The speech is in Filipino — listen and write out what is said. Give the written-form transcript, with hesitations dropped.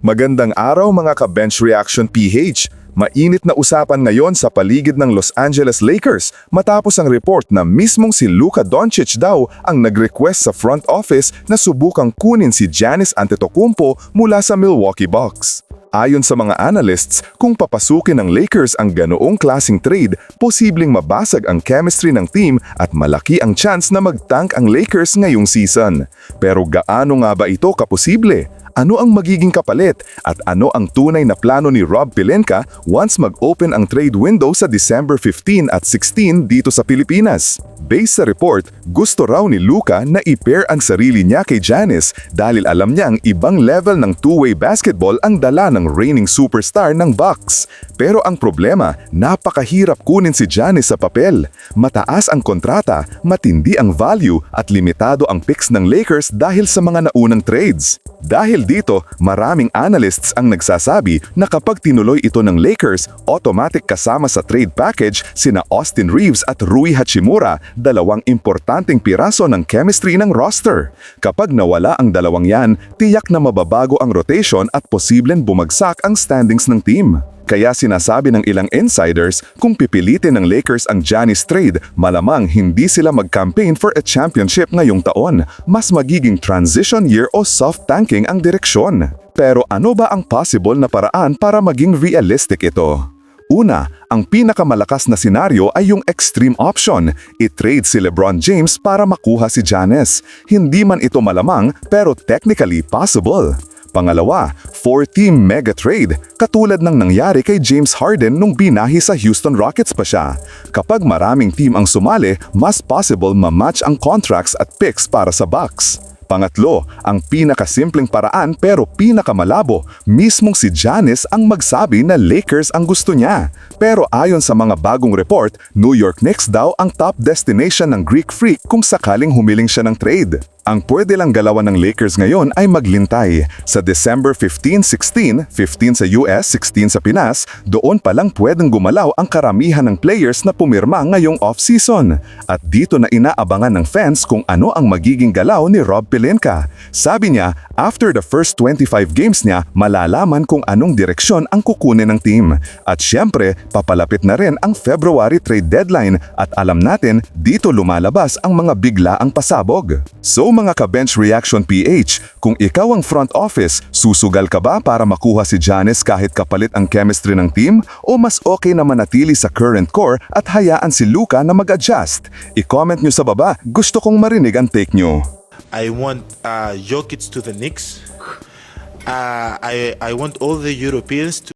Magandang araw mga ka-Bench Reaction PH. Mainit na usapan ngayon sa paligid ng Los Angeles Lakers matapos ang report na mismong si Luka Doncic daw ang nag-request sa front office na subukang kunin si Giannis Antetokounmpo mula sa Milwaukee Bucks. Ayon sa mga analysts, kung papasukin ng Lakers ang ganoong klaseng trade, posibleng mabasag ang chemistry ng team at malaki ang chance na mag-tank ang Lakers ngayong season. Pero gaano nga ba ito kaposible? Ano ang magiging kapalit at ano ang tunay na plano ni Rob Pelinka once mag-open ang trade window sa December 15 at 16 dito sa Pilipinas? Based sa report, gusto raw ni Luka na i-pair ang sarili niya kay Giannis dahil alam niyang ibang level ng two-way basketball ang dala ng reigning superstar ng Bucks. Pero ang problema, napakahirap kunin si Giannis sa papel. Mataas ang kontrata, matindi ang value at limitado ang picks ng Lakers dahil sa mga naunang trades. Dahil dito, maraming analysts ang nagsasabi na kapag tinuloy ito ng Lakers, automatic kasama sa trade package sina Austin Reeves at Rui Hachimura, dalawang importanteng piraso ng chemistry ng roster. Kapag nawala ang dalawang yan, tiyak na mababago ang rotation at posibleng bumagsak ang standings ng team. Kaya sinasabi ng ilang insiders, kung pipilitin ng Lakers ang Giannis trade, malamang hindi sila mag-campaign for a championship ngayong taon. Mas magiging transition year o soft tanking ang direksyon. Pero ano ba ang possible na paraan para maging realistic ito? Una, ang pinakamalakas na senaryo ay yung extreme option. I-trade si LeBron James para makuha si Giannis. Hindi man ito malamang pero technically possible. Pangalawa, 4-team mega trade, katulad ng nangyari kay James Harden nung binahi sa Houston Rockets pa siya. Kapag maraming team ang sumali, mas possible ma-match ang contracts at picks para sa Bucks. Pangatlo, ang pinakasimpleng paraan pero pinakamalabo, mismong si Giannis ang magsabi na Lakers ang gusto niya. Pero ayon sa mga bagong report, New York Knicks daw ang top destination ng Greek Freak kung sakaling humiling siya ng trade. Ang pwede lang galawan ng Lakers ngayon ay maglintay. Sa December 15-16, 15 sa US, 16 sa Pinas, doon pa lang pwedeng gumalaw ang karamihan ng players na pumirma ngayong off-season. At dito na inaabangan ng fans kung ano ang magiging galaw ni Rob Pelinka. Sabi niya, after the first 25 games niya, malalaman kung anong direksyon ang kukunin ng team. At syempre, papalapit na rin ang February trade deadline at alam natin, dito lumalabas ang mga biglaang pasabog. So mga ka-Bench Reaction PH, kung ikaw ang front office, susugal ka ba para makuha si Giannis kahit kapalit ang chemistry ng team? O mas okay na manatili sa current core at hayaan si Luka na mag-adjust? I-comment nyo sa baba, gusto kong marinig ang take nyo. I want Jokic to the Knicks. I want all the Europeans to